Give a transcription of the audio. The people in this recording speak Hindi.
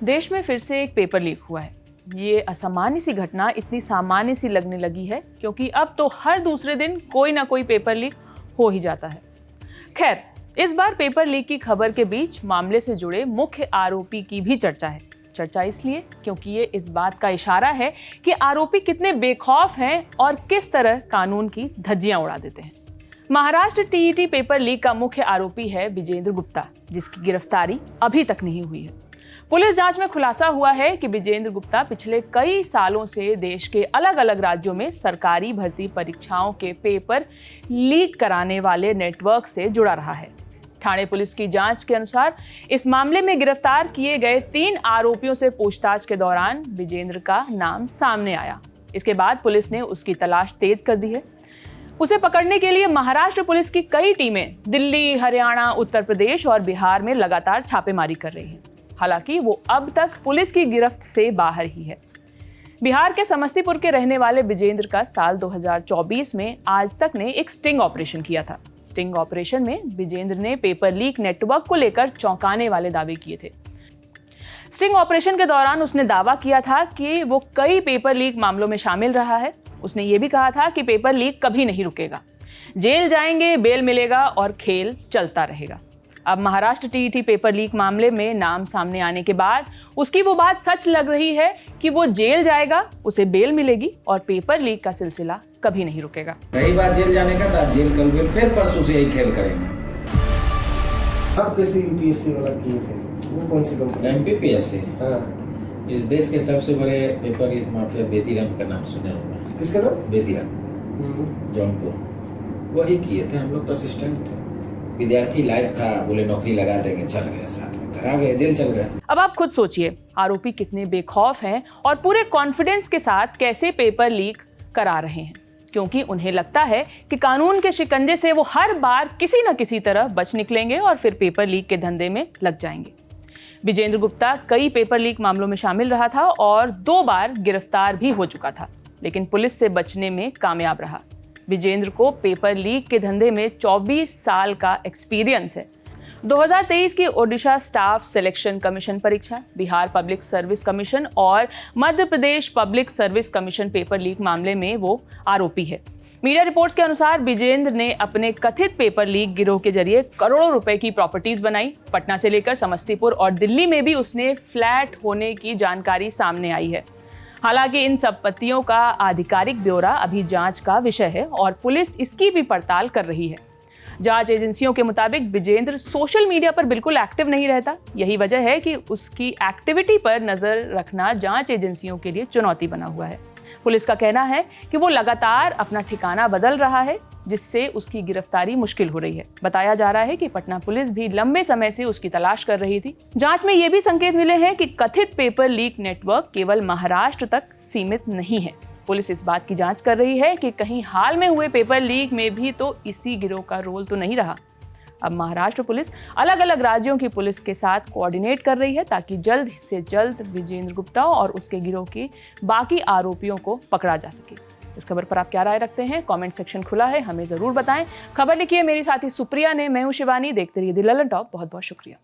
देश में फिर से एक पेपर लीक हुआ है। ये असामान्य सी घटना इतनी सामान्य सी लगने लगी है क्योंकि अब तो हर दूसरे दिन कोई ना कोई पेपर लीक हो ही जाता है। खैर, इस बार पेपर लीक की खबर के बीच मामले से जुड़े मुख्य आरोपी की भी चर्चा है। चर्चा इसलिए क्योंकि ये इस बात का इशारा है कि आरोपी कितने बेखौफ हैं और किस तरह कानून की धज्जियां उड़ा देते हैं। महाराष्ट्र टीईटी पेपर लीक का मुख्य आरोपी है विजेंद्र गुप्ता, जिसकी गिरफ्तारी अभी तक नहीं हुई है। पुलिस जांच में खुलासा हुआ है कि विजेंद्र गुप्ता पिछले कई सालों से देश के अलग अलग राज्यों में सरकारी भर्ती परीक्षाओं के पेपर लीक कराने वाले नेटवर्क से जुड़ा रहा है। ठाणे पुलिस की जांच के अनुसार इस मामले में गिरफ्तार किए गए 3 आरोपियों से पूछताछ के दौरान विजेंद्र का नाम सामने आया। इसके बाद पुलिस ने उसकी तलाश तेज कर दी है। उसे पकड़ने के लिए महाराष्ट्र पुलिस की कई टीमें दिल्ली, हरियाणा, उत्तर प्रदेश और बिहार में लगातार छापेमारी कर रही हैं। हालांकि वो अब तक पुलिस की गिरफ्त से बाहर ही है। बिहार के समस्तीपुर के रहने वाले विजेंद्र का साल 2024 में आज तक ने एक स्टिंग ऑपरेशन किया था। स्टिंग ऑपरेशन में विजेंद्र ने पेपर लीक नेटवर्क को लेकर चौंकाने वाले दावे किए थे। स्टिंग ऑपरेशन के दौरान उसने दावा किया था कि वो कई पेपर लीक मामलों में शामिल रहा है। उसने ये भी कहा था कि पेपर लीक कभी नहीं रुकेगा, जेल जाएंगे, बेल मिलेगा और खेल चलता रहेगा। अब महाराष्ट्र टीईटी पेपर लीक मामले में नाम सामने आने के बाद उसकी वो बात सच लग रही है कि वो जेल जाएगा, उसे बेल मिलेगी और पेपर लीक का सिलसिला कभी नहीं रुकेगा। रही बात जेल जाने का, तो जेल कल फिर परसों से यही खेल करेंगे। आप कैसे यूपीएससी वाला किए थे? वो कौन सी कंपनी? एमपीपीएससी। हाँ। इस देश के सबसे बड़े पेपर लीक माफिया बेदीराम का नाम सुने होंगे। किसका नाम? बेदीराम, जौनपुर। वही किए थे, हम लोग तो असिस्टेंट थे। विद्यार्थी लायक था, बोले नौकरी लगा देंगे, चल गया, साथ में धरा गए, जेल चल गए। अब आप खुद सोचिए, आरोपी कितने बेखौफ हैं और पूरे कॉन्फिडेंस के साथ कैसे पेपर लीक करा रहे हैं, क्योंकि उन्हें लगता है कि कानून के शिकंजे से वो हर बार किसी न किसी तरह बच निकलेंगे और फिर पेपर लीक के धंधे में लग जाएंगे। विजेंद्र गुप्ता कई पेपर लीक मामलों में शामिल रहा था और 2 बार गिरफ्तार भी हो चुका था, लेकिन पुलिस से बचने में कामयाब रहा। विजेंद्र को पेपर लीक के धंधे में 24 साल का एक्सपीरियंस है। 2023 की ओडिशा स्टाफ सिलेक्शन कमीशन परीक्षा, बिहार पब्लिक सर्विस कमीशन और Madhya Pradesh public service commission paper leak मामले में वो आरोपी है। मीडिया रिपोर्ट्स के अनुसार विजेंद्र ने अपने कथित पेपर लीक गिरोह के जरिए करोड़ों रुपए की प्रॉपर्टीज बनाई। पटना से लेकर समस्तीपुर और दिल्ली में भी उसने फ्लैट होने की जानकारी सामने आई है। हालांकि इन संपत्तियों का आधिकारिक ब्यौरा अभी जांच का विषय है और पुलिस इसकी भी पड़ताल कर रही है। जांच एजेंसियों के मुताबिक विजेंद्र सोशल मीडिया पर बिल्कुल एक्टिव नहीं रहता। यही वजह है कि उसकी एक्टिविटी पर नजर रखना जांच एजेंसियों के लिए चुनौती बना हुआ है। पुलिस का कहना है कि वो लगातार अपना ठिकाना बदल रहा है, जिससे उसकी गिरफ्तारी मुश्किल हो रही है। बताया जा रहा है कि पटना पुलिस भी लंबे समय से उसकी तलाश कर रही थी। जांच में ये भी संकेत मिले हैं कि कथित पेपर लीक नेटवर्क केवल महाराष्ट्र तक सीमित नहीं है। पुलिस इस बात की जांच कर रही है कि कहीं हाल में हुए पेपर लीक में भी तो इसी गिरोह का रोल तो नहीं रहा। अब महाराष्ट्र पुलिस अलग अलग राज्यों की पुलिस के साथ कोऑर्डिनेट कर रही है ताकि जल्द से जल्द विजेंद्र गुप्ता और उसके गिरोह के बाकी आरोपियों को पकड़ा जा सके। इस खबर पर आप क्या राय रखते हैं? कमेंट सेक्शन खुला है, हमें जरूर बताएं। खबर लिखी है मेरी साथी सुप्रिया ने। मैं हूं शिवानी। देखते रहिए द ललन टॉप। बहुत बहुत शुक्रिया।